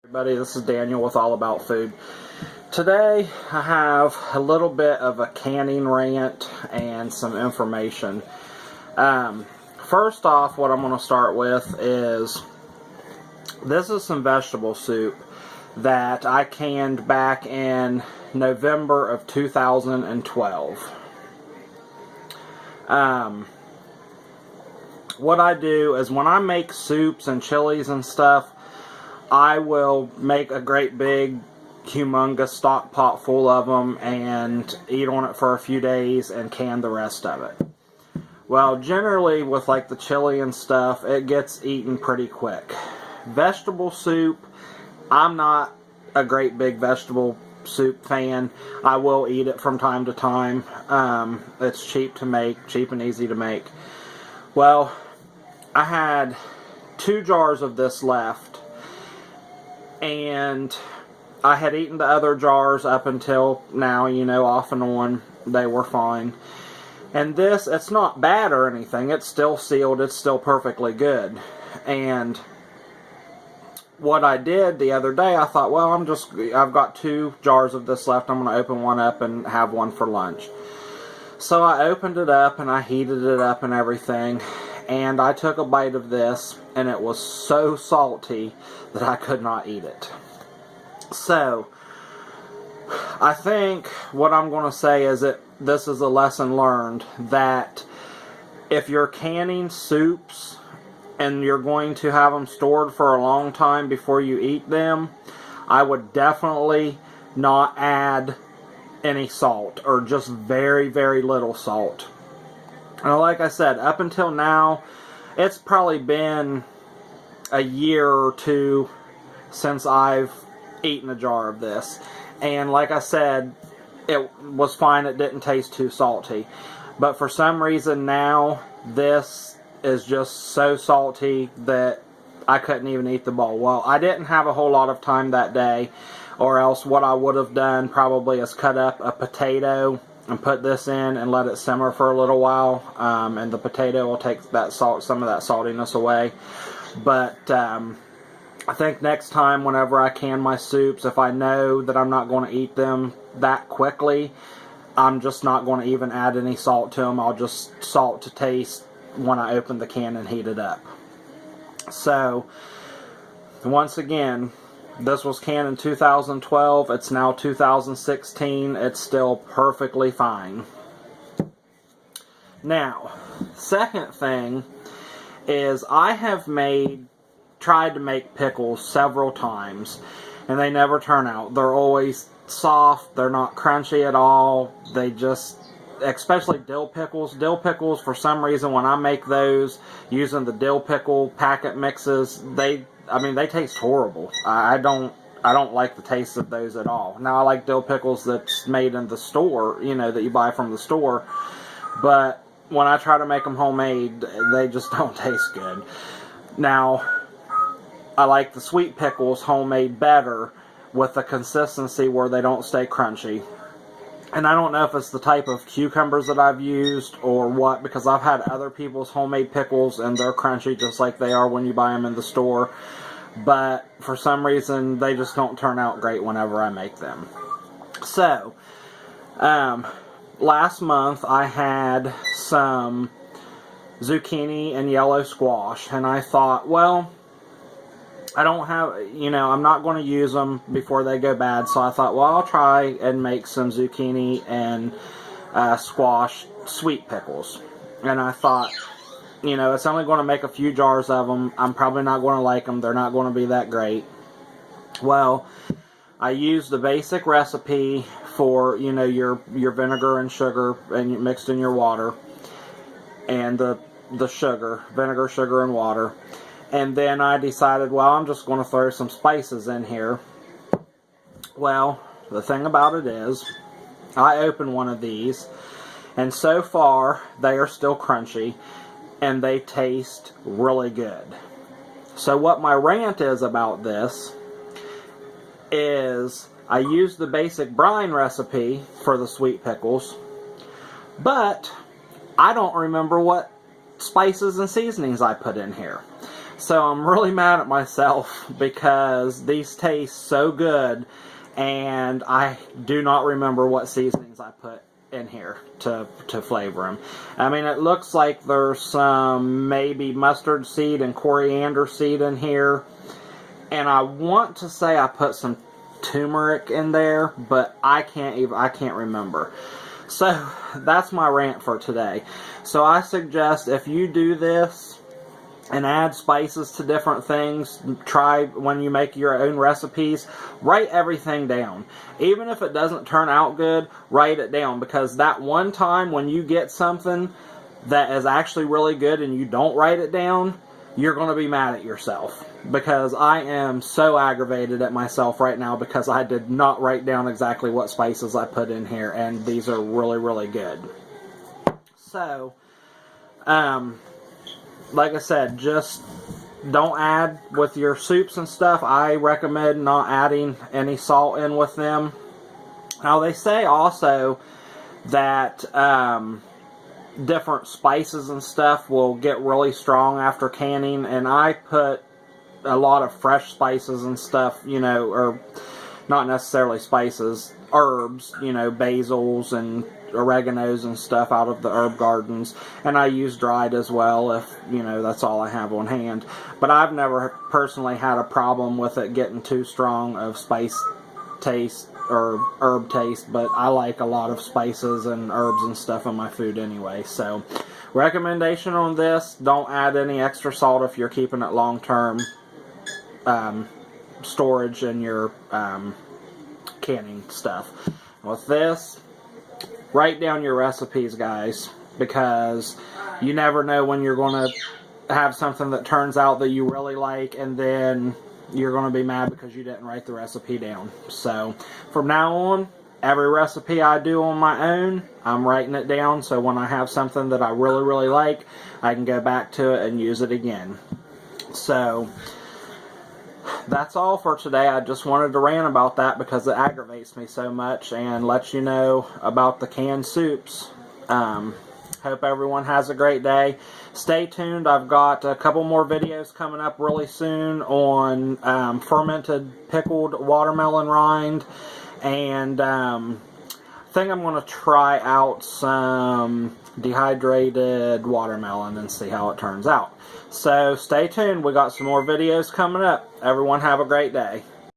Everybody, this is Daniel with All About Food. Today I have a little bit of a canning rant and some information. First off, what I'm going to start with is this is some vegetable soup that I canned back in November of 2012. What I do is when I make soups and chilies and stuff, I will make a great big humongous stock pot full of them and eat on it for a few days and can the rest of it. Well, generally with like the chili and stuff, it gets eaten pretty quick. Vegetable soup, I'm not a great big vegetable soup fan. I will eat it from time to time. It's cheap to make, cheap and easy to make. Well, I had 2 jars of this left, and I had eaten the other jars up until now, you know, off and on. They were fine. And this, it's not bad or anything. It's still sealed. It's still perfectly good. And what I did the other day, I thought, well, I've got 2 jars of this left. I'm going to open one up and have one for lunch. So I opened it up and I heated it up and everything. And I took a bite of this, and it was so salty that I could not eat it. So, I think what I'm going to say is that this is a lesson learned, that if you're canning soups and you're going to have them stored for a long time before you eat them, I would definitely not add any salt, or just very, very little salt. And like I said, up until now, it's probably been a year or 2 since I've eaten a jar of this. And like I said, it was fine. It didn't taste too salty. But for some reason now, this is just so salty that I couldn't even eat the bowl. Well, I didn't have a whole lot of time that day, or else what I would have done probably is cut up a potato and put this in and let it simmer for a little while, and the potato will take that some of that saltiness away. But I think next time, whenever I can my soups, if I know that I'm not going to eat them that quickly, I'm just not going to even add any salt to them. I'll just salt to taste when I open the can and heat it up. So, once again, this was canned in 2012. It's now 2016. It's still perfectly fine. Now, second thing is I have tried to make pickles several times, and they never turn out. They're always soft. They're not crunchy at all. They just, especially dill pickles. Dill pickles, for some reason, when I make those using the dill pickle packet mixes, they taste horrible. I don't like the taste of those at all. Now, I like dill pickles that's made in the store, you know, that you buy from the store. But when I try to make them homemade, they just don't taste good. Now, I like the sweet pickles homemade better, with the consistency where they don't stay crunchy. And I don't know if it's the type of cucumbers that I've used or what, because I've had other people's homemade pickles and they're crunchy just like they are when you buy them in the store. But for some reason, they just don't turn out great whenever I make them. So, last month I had some zucchini and yellow squash, and I thought, well, I don't have, you know, I'm not going to use them before they go bad, so I thought, well, I'll try and make some zucchini and squash sweet pickles. And I thought, you know, it's only going to make a few jars of them. I'm probably not going to like them. They're not going to be that great. Well, I used the basic recipe for, you know, your vinegar and sugar and mixed in your water, and the sugar, vinegar, sugar, and water. And then I decided, well, I'm just going to throw some spices in here. Well, the thing about it is, I opened one of these, and so far, they are still crunchy, and they taste really good. So what my rant is about this is, I used the basic brine recipe for the sweet pickles, but I don't remember what spices and seasonings I put in here. So I'm really mad at myself because these taste so good, and I do not remember what seasonings I put in here to flavor them. I mean, it looks like there's some maybe mustard seed and coriander seed in here, and I want to say I put some turmeric in there, but I can't remember. So that's my rant for today. So I suggest if you do this and add spices to different things, try when you make your own recipes, write everything down. Even if it doesn't turn out good, write it down, because that one time when you get something that is actually really good and you don't write it down, you're going to be mad at yourself. Because I am so aggravated at myself right now because I did not write down exactly what spices I put in here, and these are really, really good. So, like I said, just don't add with your soups and stuff. I recommend not adding any salt in with them. Now, they say also that different spices and stuff will get really strong after canning, and I put a lot of fresh spices and stuff, you know, or not necessarily spices, herbs, you know, basils and oreganos and stuff out of the herb gardens, and I use dried as well if, you know, that's all I have on hand. But I've never personally had a problem with it getting too strong of spice taste or herb taste, but I like a lot of spices and herbs and stuff in my food anyway. So recommendation on this, don't add any extra salt if you're keeping it long-term storage in your canning stuff. With this, write down your recipes, guys, because you never know when you're going to have something that turns out that you really like, and then you're going to be mad because you didn't write the recipe down. So from now on, every recipe I do on my own, I'm writing it down, so when I have something that I really, really like, I can go back to it and use it again. So that's all for today. I just wanted to rant about that because it aggravates me so much, and let you know about the canned soups. Hope everyone has a great day. Stay tuned. I've got a couple more videos coming up really soon on fermented pickled watermelon rind, and I think I'm going to try out some dehydrated watermelon and see how it turns out. So stay tuned. We got some more videos coming up. Everyone have a great day.